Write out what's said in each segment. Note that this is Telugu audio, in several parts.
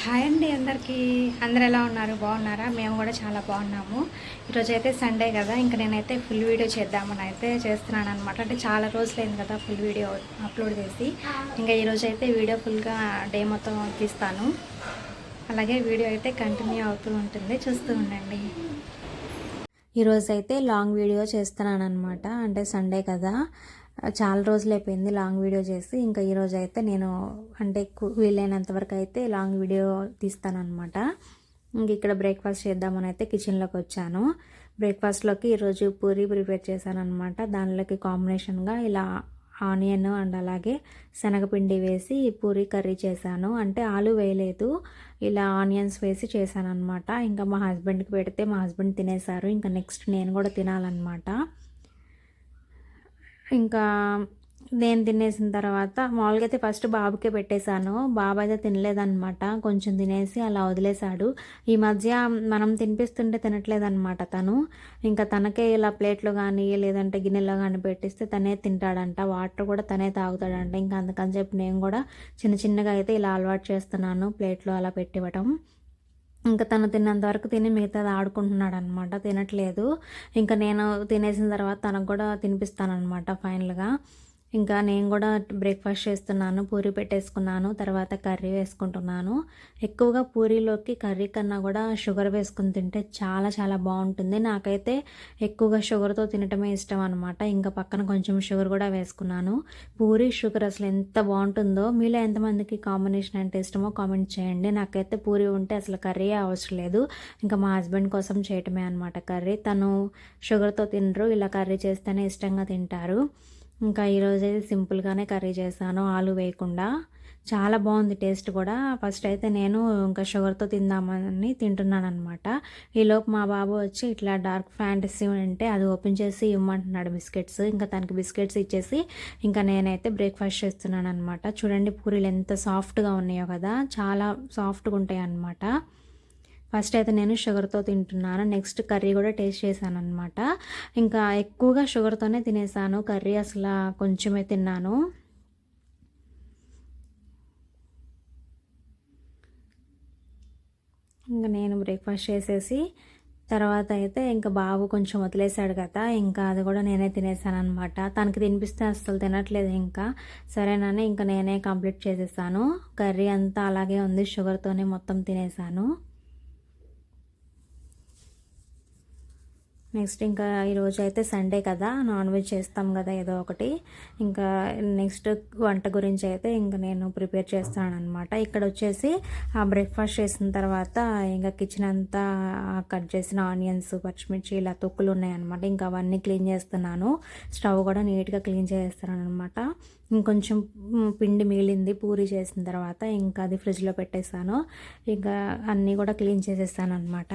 హాయ్ అండి అందరికీ. అందరు ఎలా ఉన్నారు? బాగున్నారా? మేము కూడా చాలా బాగున్నాము. ఈరోజు అయితే సండే కదా, ఇంకా నేనైతే ఫుల్ వీడియో చేద్దామని అయితే చేస్తున్నాను అనమాట. అంటే చాలా రోజులైంది కదా ఫుల్ వీడియో అప్లోడ్ చేసి. ఇంకా ఈరోజు అయితే వీడియో ఫుల్గా డే మొత్తం తీస్తాను. అలాగే వీడియో అయితే కంటిన్యూ అవుతూ ఉంటుంది, చూస్తూ ఉండండి. ఈరోజు అయితే లాంగ్ వీడియో చేస్తున్నాను అనమాట. అంటే సండే కదా, చాలా రోజులు అయిపోయింది లాంగ్ వీడియో చేసి. ఇంకా ఈరోజు అయితే నేను అంటే వీలైనంత వరకు అయితే లాంగ్ వీడియో తీస్తానమాట. ఇంక ఇక్కడ బ్రేక్ఫాస్ట్ చేద్దామని అయితే కిచెన్లోకి వచ్చాను. బ్రేక్ఫాస్ట్లోకి ఈరోజు పూరి ప్రిపేర్ చేశాను అనమాట. దానిలోకి కాంబినేషన్గా ఇలా ఆనియన్ అండ్ అలాగే శనగపిండి వేసి పూరి కర్రీ చేశాను. అంటే ఆలు వేయలేదు, ఇలా ఆనియన్స్ వేసి చేశాను అనమాట. ఇంకా మా హస్బెండ్కి పెడితే మా హస్బెండ్ తినేశారు. ఇంకా నెక్స్ట్ నేను కూడా తినాలన్నమాట. ఇంకా నేను తినేసిన తర్వాత మామూలుగా అయితే ఫస్ట్ బాబుకే పెట్టేశాను. బాబు అయితే తినలేదన్నమాట, కొంచెం తినేసి అలా వదిలేశాడు. ఈ మధ్య మనం తినిపిస్తుంటే తినట్లేదన్నమాట తను. ఇంకా తనకే ఇలా ప్లేట్లో కానీ లేదంటే గిన్నెలో కానీ పెట్టిస్తే తనే తింటాడంట, వాటర్ కూడా తనే తాగుతాడంట. ఇంకా అందుకని చెప్పి నేను కూడా చిన్న చిన్నగా అయితే ఇలా అలవాటు చేస్తున్నాను, ప్లేట్లో అలా పెట్టివ్వటం. ఇంకా తను తిన్నంత వరకు తిని మిగతాది ఆడుకుంటున్నాడు అనమాట, తినట్లేదు. ఇంకా నేను తినేసిన తర్వాత తనకు కూడా తినిపిస్తానమాట ఫైనల్గా. ఇంకా నేను కూడా బ్రేక్ఫాస్ట్ చేస్తున్నాను, పూరి పెట్టేసుకున్నాను, తర్వాత కర్రీ వేసుకుంటున్నాను. ఎక్కువగా పూరీలోకి కర్రీ కన్నా కూడా షుగర్ వేసుకుని తింటే చాలా చాలా బాగుంటుంది. నాకైతే ఎక్కువగా షుగర్తో తినటమే ఇష్టం అనమాట. ఇంకా పక్కన కొంచెం షుగర్ కూడా వేసుకున్నాను. పూరి షుగర్ అసలు ఎంత బాగుంటుందో. మీలో ఎంతమందికి కాంబినేషన్ అంటే ఇష్టమో కామెంట్ చేయండి. నాకైతే పూరి ఉంటే అసలు కర్రీ అవసరం లేదు, ఇంకా మా హస్బెండ్ కోసం చేయటమే అనమాట కర్రీ. తను షుగర్తో తినరు, ఇలా కర్రీ చేస్తేనే ఇష్టంగా తింటారు. ఇంకా ఈరోజు అయితే సింపుల్గానే కర్రీ చేశాను, ఆలు వేయకుండా. చాలా బాగుంది టేస్ట్ కూడా. ఫస్ట్ అయితే నేను ఇంకా షుగర్తో తిందామని తింటున్నాను అనమాట. ఈలోపు మా బాబు వచ్చి ఇట్లా డార్క్ ఫ్యాంటసీ అంటే అది ఓపెన్ చేసి ఇవ్వమంటున్నాడు బిస్కెట్స్. ఇంకా తనకి బిస్కెట్స్ ఇచ్చేసి ఇంకా నేనైతే బ్రేక్ఫాస్ట్ చేస్తున్నాను అనమాట. చూడండి పూరీలు ఎంత సాఫ్ట్గా ఉన్నాయో కదా, చాలా సాఫ్ట్గా ఉంటాయి అన్నమాట. ఫస్ట్ అయితే నేను షుగర్తో తింటున్నాను, నెక్స్ట్ కర్రీ కూడా టేస్ట్ చేశాను అనమాట. ఇంకా ఎక్కువగా షుగర్తోనే తినేసాను, కర్రీ అసలు కొంచెమే తిన్నాను. ఇంకా నేను బ్రేక్ఫాస్ట్ చేసేసి తర్వాత అయితే ఇంకా బాబు కొంచెం వదిలేశాడు కదా, ఇంకా అది కూడా నేనే తినేసాను అనమాట. తనకి తినిపిస్తే అస్సలు తినట్లేదు. ఇంకా సరేనని ఇంకా నేనే కంప్లీట్ చేసేసాను. కర్రీ అంతా అలాగే ఉంది, షుగర్తోనే మొత్తం తినేసాను. నెక్స్ట్ ఇంకా ఈరోజు అయితే సండే కదా, నాన్ వెజ్ చేస్తాం కదా ఏదో ఒకటి. ఇంకా నెక్స్ట్ వంట గురించి అయితే ఇంకా నేను ప్రిపేర్ చేస్తాను అనమాట. ఇక్కడ వచ్చేసి ఆ బ్రేక్ఫాస్ట్ చేసిన తర్వాత ఇంకా కిచెన్ అంతా కట్ చేసిన ఆనియన్స్, పచ్చిమిర్చి ఇలా తొక్కులు ఉన్నాయన్నమాట. ఇంకా అవన్నీ క్లీన్ చేస్తున్నాను. స్టవ్ కూడా నీట్గా క్లీన్ చేస్తాను అనమాట. ఇంకొంచెం పిండి మిగిలింది పూరి చేసిన తర్వాత, ఇంకా అది ఫ్రిడ్జ్లో పెట్టేశాను. ఇంకా అన్నీ కూడా క్లీన్ చేసేస్తాను అనమాట.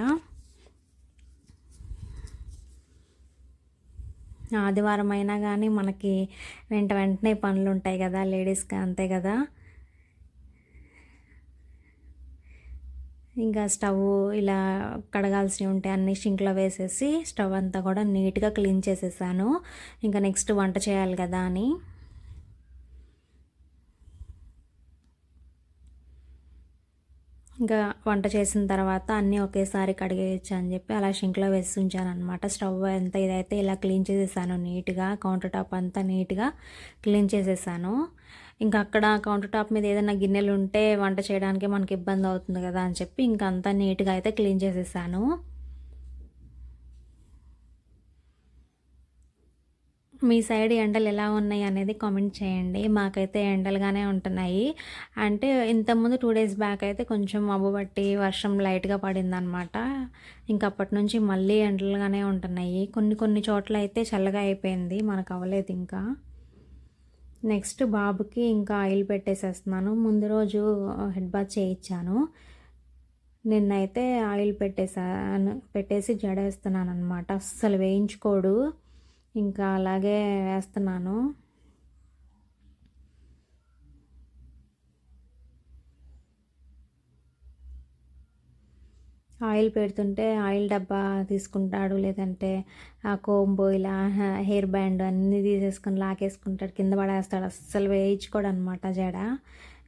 ఆదివారం అయినా కానీ మనకి వెంటనే పనులు ఉంటాయి కదా, లేడీస్కి అంతే కదా. ఇంకా స్టవ్ ఇలా కడగాల్సినవి ఉంటే అన్ని షింక్లో వేసేసి స్టవ్ అంతా కూడా నీట్గా క్లీన్ చేసేసాను. ఇంకా నెక్స్ట్ వంట చేయాలి కదా అని. ఇంకా వంట చేసిన తర్వాత అన్నీ ఒకేసారి కడిగేయచ్చు అని చెప్పి అలా షింక్లో వేసి ఉంచాను అనమాట. స్టవ్ ఎంత ఇదైతే ఇలా క్లీన్ చేసేసాను నీట్గా, కౌంటర్ టాప్ అంతా నీట్గా క్లీన్ చేసేసాను. ఇంకా అక్కడ కౌంటర్ టాప్ మీద ఏదైనా గిన్నెలు ఉంటే వంట చేయడానికి మనకి ఇబ్బంది అవుతుంది కదా అని చెప్పి ఇంకా అంతా నీట్గా అయితే క్లీన్ చేసేసాను. మీ సైడ్ ఎండలు ఎలా ఉన్నాయి అనేది కామెంట్ చేయండి. మాకైతే ఎండలుగానే ఉంటున్నాయి. అంటే ఇంతకుముందు 2 డేస్ బ్యాక్ అయితే కొంచెం మబ్బు పట్టి వర్షం లైట్గా పడిందనమాట. ఇంక అప్పటి నుంచి మళ్ళీ ఎండలుగానే ఉంటున్నాయి. కొన్ని చోట్ల అయితే చల్లగా అయిపోయింది, మనకు అవ్వలేదు ఇంకా. నెక్స్ట్ బాబుకి ఇంకా ఆయిల్ పెట్టేసేస్తున్నాను. ముందు రోజు హెడ్ బాత్ చేయించాను, నిన్నైతే ఆయిల్ పెట్టేసి జడేస్తున్నాను అనమాట. అస్సలు వేయించుకోడు, ఇంకా అలాగే వేస్తున్నాను. ఆయిల్ పెడుతుంటే ఆయిల్ డబ్బా తీసుకుంటాడు, లేదంటే ఆ కోంబో ఇలా హెయిర్ బ్యాండ్ అన్నీ తీసేసుకుని లాగేసుకుంటాడు, కింద పడేస్తాడు. అస్సలు వేయించుకోడు అనమాట జడ.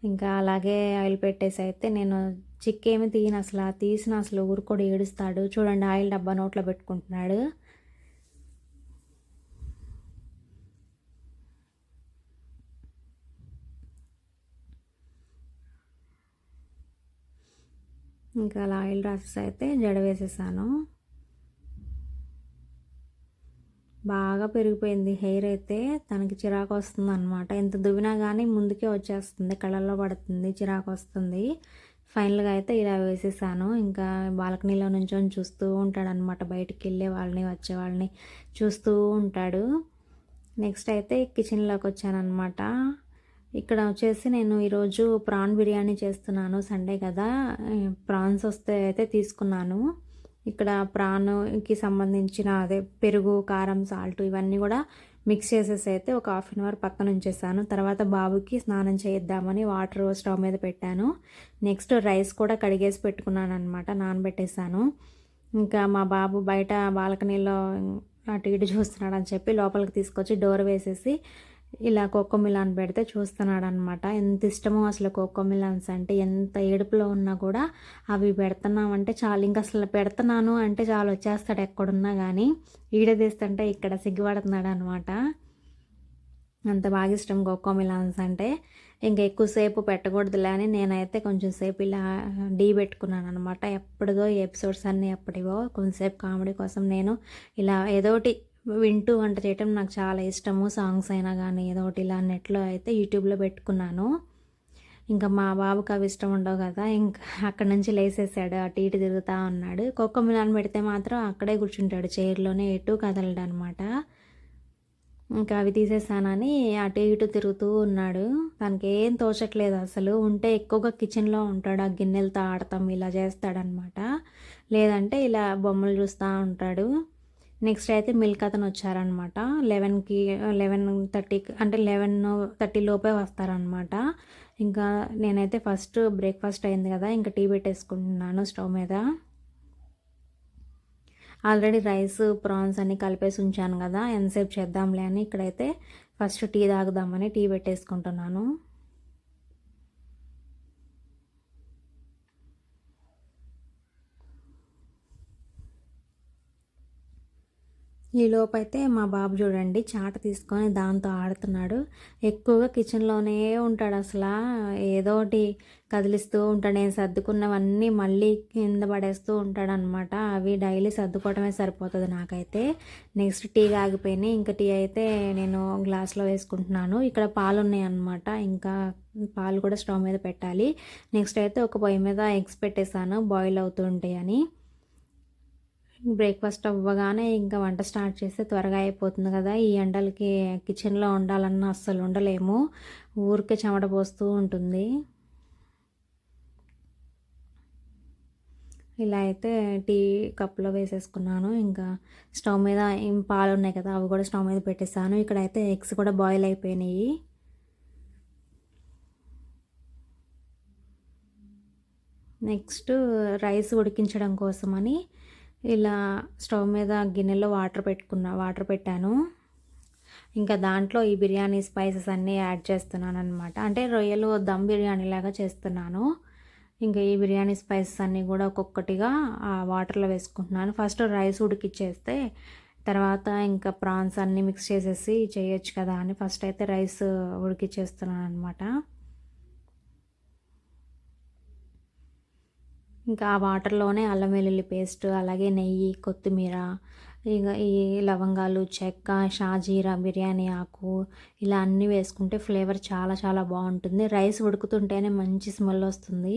ఇంకా అలాగే ఆయిల్ పెట్టేసి అయితే నేను చిక్కేమి తీయను అసలు, తీసిన అసలు ఊరుకోడు, ఏడుస్తాడు. చూడండి ఆయిల్ డబ్బా నోట్లో పెట్టుకుంటున్నాడు. ఇంకా అలా ఆయిల్ రాసేసి అయితే జడ వేసేసాను. బాగా పెరిగిపోయింది హెయిర్ అయితే, తనకి చిరాకు వస్తుంది అనమాట. ఎంత దువ్వినా కానీ ముందుకే వచ్చేస్తుంది, కళ్ళల్లో పడుతుంది, చిరాకు వస్తుంది. ఫైనల్గా అయితే ఇలా వేసేసాను. ఇంకా బాల్కనీలో నుంచొని చూస్తూ ఉంటాడనమాట, బయటికి వెళ్ళే వాళ్ళని వచ్చే వాళ్ళని చూస్తూ ఉంటాడు. నెక్స్ట్ అయితే కిచెన్లోకి వచ్చానమాట. ఇక్కడ వచ్చేసి నేను ఈరోజు ప్రాన్ బిర్యానీ చేస్తున్నాను, సండే కదా. ప్రాన్స్ వస్తే అయితే తీసుకున్నాను. ఇక్కడ ప్రాన్కి సంబంధించిన అదే పెరుగు, కారం, సాల్ట్ ఇవన్నీ కూడా మిక్స్ చేసేసి అయితే ఒక హాఫ్ అన్ అవర్ పక్కన ఉంచేసాను. తర్వాత బాబుకి స్నానం చేద్దామని వాటర్ స్టవ్ మీద పెట్టాను. నెక్స్ట్ రైస్ కూడా కడిగేసి పెట్టుకున్నాను అనమాట, నానబెట్టేసాను. ఇంకా మా బాబు బయట బాల్కనీలో అటు ఇటు చూస్తున్నాడు అని చెప్పి లోపలికి తీసుకొచ్చి డోర్ వేసేసి ఇలా కోకోమిలాన్ పెడితే చూస్తున్నాడు అనమాట. ఎంత ఇష్టమో అసలు కోకోమిలాన్స్ అంటే, ఎంత ఏడుపులో ఉన్నా కూడా అవి పెడుతున్నామంటే చాలు, ఇంకా అసలు పెడుతున్నాను అంటే చాలు వచ్చేస్తాడు ఎక్కడున్నా కానీ. తీస్తుంటే ఇక్కడ సిగ్గుపడుతున్నాడు అనమాట. అంత బాగా ఇష్టం కోకోమిలాన్స్ అంటే. ఇంకా ఎక్కువసేపు పెట్టకూడదులే అని నేనైతే కొంచెం సేపు ఇలా పెట్టుకున్నాను అనమాట. ఎప్పటిదో ఎపిసోడ్స్ అన్నీ ఎప్పటివో, కొంచెంసేపు కామెడీ కోసం నేను ఇలా ఏదోటి వింటూ వంట చేయటం నాకు చాలా ఇష్టము. సాంగ్స్ అయినా కానీ ఏదో ఒకటి ఇలా నెట్లో అయితే యూట్యూబ్లో పెట్టుకున్నాను. ఇంకా మా బాబుకి అవి ఇష్టం ఉండవు కదా, ఇంకా అక్కడ నుంచి లేసేసాడు, అటు ఇటు తిరుగుతూ ఉన్నాడు. కోకోమిలాన్ పెడితే మాత్రం అక్కడే కూర్చుంటాడు చైర్లోనే, ఎటు కదలడు అనమాట. ఇంకా అవి తీసేసానని అటు ఇటు తిరుగుతూ ఉన్నాడు. తనకి ఏం తోచట్లేదు అసలు. ఉంటే ఎక్కువగా కిచెన్లో ఉంటాడు, ఆ గిన్నెలతో ఆడతాం ఇలా చేస్తాడనమాట. లేదంటే ఇలా బొమ్మలు చూస్తూ ఉంటాడు. నెక్స్ట్ అయితే మిల్క్ అతను వచ్చారనమాట. 11:30 అంటే 11:30 లోపే వస్తారనమాట. ఇంకా నేనైతే ఫస్ట్ బ్రేక్ఫాస్ట్ అయింది కదా, ఇంకా టీ పెట్టేసుకుంటున్నాను స్టవ్ మీద. ఆల్రెడీ రైస్, ప్రాన్స్ అన్నీ కలిపేసి ఉంచాను కదా, ఎంతసేపు చేద్దాంలే అని ఇక్కడైతే ఫస్ట్ టీ తాగుదామని టీ పెట్టేసుకుంటున్నాను. ఈ లోపైతే మా బాబు చూడండి చాట తీసుకొని దాంతో ఆడుతున్నాడు. ఎక్కువగా కిచెన్లోనే ఉంటాడు అసలు, ఏదో ఒకటి కదిలిస్తూ ఉంటాడు. నేను సర్దుకున్నవన్నీ మళ్ళీ కింద పడేస్తూ ఉంటాడు అనమాట. అవి డైలీ సర్దుకోవడమే సరిపోతుంది నాకైతే. నెక్స్ట్ టీ ఆగిపోయినాయి, ఇంకా టీ అయితే నేను గ్లాస్లో వేసుకుంటున్నాను. ఇక్కడ పాలు ఉన్నాయి అనమాట, ఇంకా పాలు కూడా స్టవ్ మీద పెట్టాలి. నెక్స్ట్ అయితే ఒక పొయ్యి మీద ఎగ్స్ పెట్టేశాను బాయిల్ అవుతూ ఉంటాయని. బ్రేక్ఫాస్ట్ అవ్వగానే ఇంకా వంట స్టార్ట్ చేస్తే త్వరగా అయిపోతుంది కదా. ఈ ఎండలకి కిచెన్లో ఉండాలన్నా అస్సలు ఉండలేము, ఊరికే చెమట పోస్తూ ఉంటుంది. ఇలా అయితే టీ కప్లో వేసేసుకున్నాను. ఇంకా స్టవ్ మీద పాలు ఉన్నాయి కదా, అవి కూడా స్టవ్ మీద పెట్టేసాను. ఇక్కడైతే ఎగ్స్ కూడా బాయిల్ అయిపోయినాయి. నెక్స్ట్ రైస్ ఉడికించడం కోసమని ఇలా స్టవ్ మీద గిన్నెలో వాటర్ పెట్టాను. ఇంకా దాంట్లో ఈ బిర్యానీ స్పైసెస్ అన్నీ యాడ్ చేస్తున్నాను అనమాట. అంటే రొయ్యలు దమ్ బిర్యానీ లాగా చేస్తున్నాను. ఇంకా ఈ బిర్యానీ స్పైసెస్ అన్నీ కూడా ఒక్కొక్కటిగా ఆ వాటర్లో వేసుకుంటున్నాను. ఫస్ట్ రైస్ ఉడికిచ్చేస్తే తర్వాత ఇంకా ప్రాన్స్ అన్నీ మిక్స్ చేసేసి చేయొచ్చు కదా అని ఫస్ట్ అయితే రైస్ ఉడికిచ్చేస్తున్నాను అనమాట. ఇంకా ఆ వాటర్లోనే అల్లం వెల్లుల్లి పేస్ట్, అలాగే నెయ్యి, కొత్తిమీర, ఇక ఈ లవంగాలు, చెక్క, షాజీరా, బిర్యానీ ఆకు ఇలా అన్నీ వేసుకుంటే ఫ్లేవర్ చాలా చాలా బాగుంటుంది. రైస్ ఉడుకుతుంటేనే మంచి స్మెల్ వస్తుంది.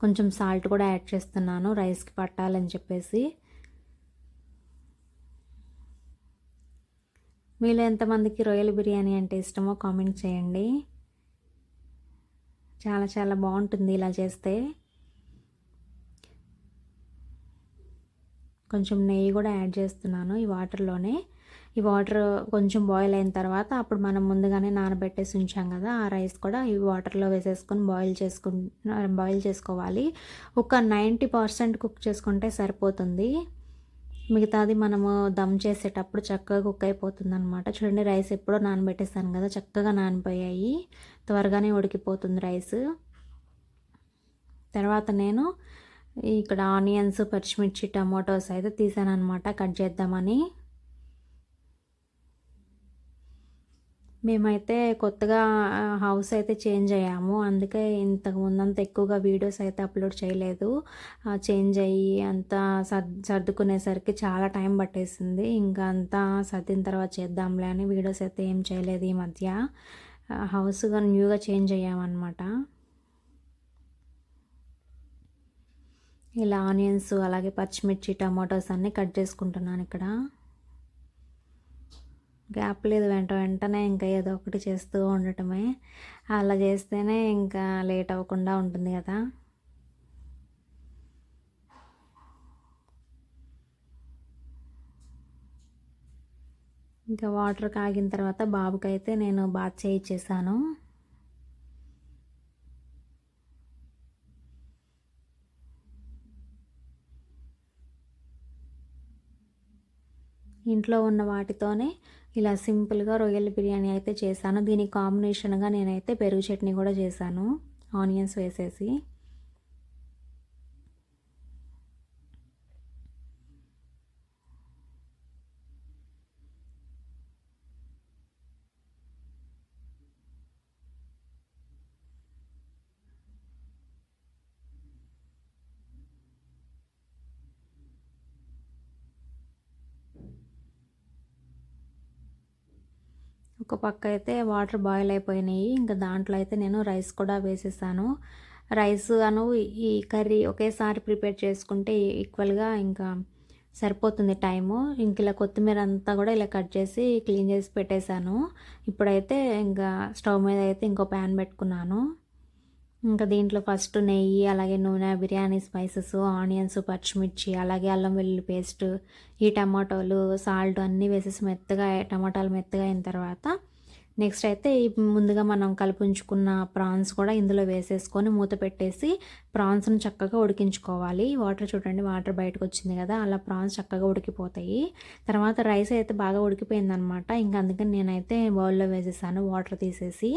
కొంచెం సాల్ట్ కూడా యాడ్ చేస్తున్నాను రైస్కి పట్టాలని చెప్పేసి. మీలో ఎంతమందికి రొయ్యల బిర్యానీ అంటే ఇష్టమో కామెంట్ చేయండి. చాలా చాలా బాగుంటుంది ఇలా చేస్తే. కొంచెం నెయ్యి కూడా యాడ్ చేస్తున్నాను ఈ వాటర్లోనే. ఈ వాటర్ కొంచెం బాయిల్ అయిన తర్వాత అప్పుడు మనం ముందుగానే నానబెట్టేసి ఉంచాం కదా, ఆ రైస్ కూడా ఈ వాటర్లో వేసేసుకొని బాయిల్ చేసుకోవాలి. ఒక 90% కుక్ చేసుకుంటే సరిపోతుంది. మిగతాది మనము దమ్ చేసేటప్పుడు చక్కగా కుక్ అయిపోతుంది అనమాట. చూడండి రైస్ ఎప్పుడో నానబెట్టేసాను కదా, చక్కగా నానిపోయాయి, త్వరగానే ఉడికిపోతుంది రైస్. తర్వాత నేను ఇక్కడ ఆనియన్స్, పచ్చిమిర్చి, టమాటోస్ అయితే తీసానమాట కట్ చేద్దామని. మేమైతే కొత్తగా హౌస్ అయితే చేంజ్ అయ్యాము. అందుకే ఇంతకు ముందంత ఎక్కువగా వీడియోస్ అయితే అప్లోడ్ చేయలేదు. చేంజ్ అయ్యి అంతా సర్దుకునేసరికి చాలా టైం పట్టేసింది. ఇంకా అంతా సర్దిన తర్వాత చేద్దాంలే అని వీడియోస్ అయితే ఏం చేయలేదు ఈ మధ్య. హౌస్గా న్యూగా చేంజ్ అయ్యామన్నమాట. ఇలా ఆనియన్స్ అలాగే పచ్చిమిర్చి, టమాటోస్ అన్నీ కట్ చేసుకుంటున్నాను ఇక్కడ. గ్యాప్ లేదు, వెంటనే ఇంకా ఏదో ఒకటి చేస్తూ ఉండటమే. అలా చేస్తేనే ఇంకా లేట్ అవ్వకుండా ఉంటుంది కదా. ఇంకా వాటర్ కాగిన తర్వాత బాబుకైతే నేను బాత్ చేయించేసాను. ఇంట్లో ఉన్న వాటితోనే ఇలా సింపుల్గా రొయ్యల బిర్యానీ అయితే చేశాను. దీనికి కాంబినేషన్గా నేనైతే పెరుగు చట్నీ కూడా చేశాను ఆనియన్స్ వేసేసి. ఒక పక్క అయితే వాటర్ బాయిల్ అయిపోయినాయి. ఇంకా దాంట్లో అయితే నేను రైస్ కూడా వేసేసాను. రైస్ ఈ కర్రీ ఒకేసారి ప్రిపేర్ చేసుకుంటే ఈక్వల్గా ఇంకా సరిపోతుంది టైము. ఇంక ఇలా కొత్తిమీర అంతా కూడా ఇలా కట్ చేసి క్లీన్ చేసి పెట్టేశాను. ఇప్పుడైతే ఇంకా స్టవ్ మీద అయితే ఇంకో ప్యాన్ పెట్టుకున్నాను. ఇంకా దీంట్లో ఫస్ట్ నెయ్యి, అలాగే నూనె, బిర్యానీ స్పైసెస్, ఆనియన్స్, పచ్చిమిర్చి, అలాగే అల్లం వెల్లుల్లి పేస్ట్, ఈ టమాటోలు, సాల్ట్ అన్నీ వేసేసి టమాటాలు మెత్తగా అయిన తర్వాత నెక్స్ట్ అయితే ముందుగా మనం కలిపుంచుకున్న ప్రాన్స్ కూడా ఇందులో వేసేసుకొని మూత పెట్టేసి ప్రాన్స్ను చక్కగా ఉడికించుకోవాలి. వాటర్ చూడండి, వాటర్ బయటకు వచ్చింది కదా, అలా ప్రాన్స్ చక్కగా ఉడికిపోతాయి. తర్వాత రైస్ అయితే బాగా ఉడికిపోయిందనమాట. ఇంకా అందుకని నేనైతే బౌల్లో వేసేసాను వాటర్ తీసేసి.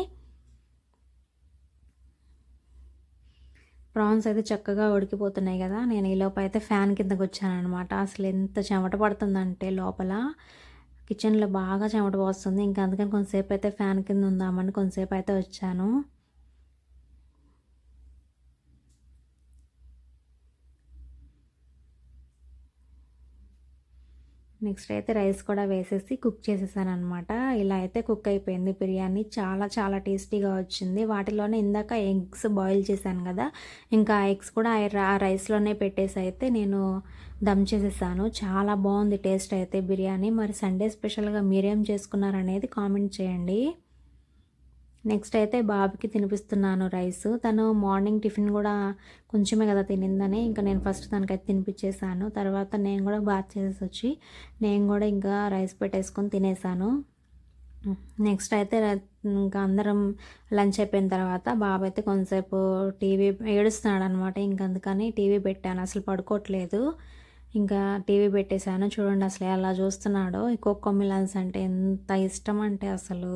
ప్రాన్స్ అయితే చక్కగా ఉడికిపోతున్నాయి కదా. నేను ఈలోపు అయితే ఫ్యాన్ కిందకు వచ్చాను అనమాట. అసలు ఎంత చెమట పడుతుందంటే లోపల కిచెన్లో బాగా చెమట పోస్తుంది. ఇంకా అందుకని కొంతసేపు అయితే ఫ్యాన్ కింద ఉందామని కొంతసేపు అయితే వచ్చాను. నెక్స్ట్ అయితే రైస్ కూడా వేసేసి కుక్ చేసేసాను అనమాట. ఇలా అయితే కుక్ అయిపోయింది బిర్యానీ. చాలా చాలా టేస్టీగా వచ్చింది. వాటిలోనే ఇందాక ఎగ్స్ బాయిల్ చేశాను కదా, ఇంకా ఎగ్స్ కూడా ఆ రైస్లోనే పెట్టేసి అయితే నేను దమ్ చేసేసాను. చాలా బాగుంది టేస్ట్ అయితే బిర్యానీ. మరి సండే స్పెషల్గా మీరేం చేసుకున్నారనేది కామెంట్ చేయండి. నెక్స్ట్ అయితే బాబుకి తినిపిస్తున్నాను రైస్. తను మార్నింగ్ టిఫిన్ కూడా కొంచెమే కదా తినిందని ఇంకా నేను ఫస్ట్ తనకైతే తినిపించేసాను. తర్వాత నేను కూడా బాత్ చేసేసి వచ్చి నేను కూడా ఇంకా రైస్ పెట్టేసుకొని తినేసాను. నెక్స్ట్ అయితే ఇంకా అందరం లంచ్ అయిపోయిన తర్వాత బాబు అయితే కొంతసేపు టీవీ ఏడుస్తున్నాడు అనమాట. ఇంక అందుకని టీవీ పెట్టాను, అసలు పడుకోవట్లేదు. ఇంకా టీవీ పెట్టేశాను. చూడండి అసలు ఎలా చూస్తున్నాడో. ఈ కోకోమిలన్స్ అంటే ఎంత ఇష్టం అంటే అసలు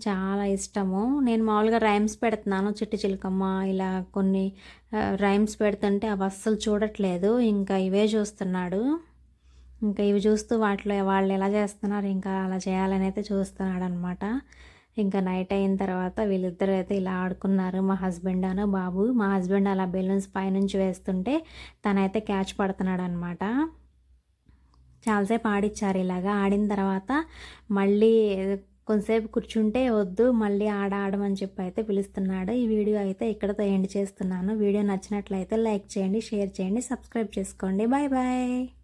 చాలా ఇష్టము. నేను మామూలుగా రైమ్స్ పెడుతున్నాను, చిట్టి చిలకమ్మ ఇలా కొన్ని రైమ్స్ పెడుతుంటే అవి అస్సలు చూడట్లేదు. ఇంకా ఇవే చూస్తున్నాడు. ఇంకా ఇవి చూస్తూ వాటిలో వాళ్ళు ఎలా చేస్తున్నారు ఇంకా అలా చేయాలని అయితే చూస్తున్నాడు అనమాట. ఇంకా నైట్ అయిన తర్వాత వీళ్ళిద్దరూ అయితే ఇలా ఆడుకున్నారు, మా హస్బెండ్ అను బాబు. మా హస్బెండ్ అలా బెలూన్స్ పైనుంచి వేస్తుంటే తనైతే క్యాచ్ పడుతున్నాడు అనమాట. చాలాసేపు ఆడిచ్చారు. ఇలాగా ఆడిన తర్వాత మళ్ళీ కొంతసేపు కూర్చుంటే వద్దు, మళ్ళీ ఆడమని చెప్పి అయితే పిలుస్తున్నాడు. ఈ వీడియో అయితే ఇక్కడతో ఎండ్ చేస్తున్నాను. వీడియో నచ్చినట్లయితే లైక్ చేయండి, షేర్ చేయండి, సబ్స్క్రైబ్ చేసుకోండి. Bye bye.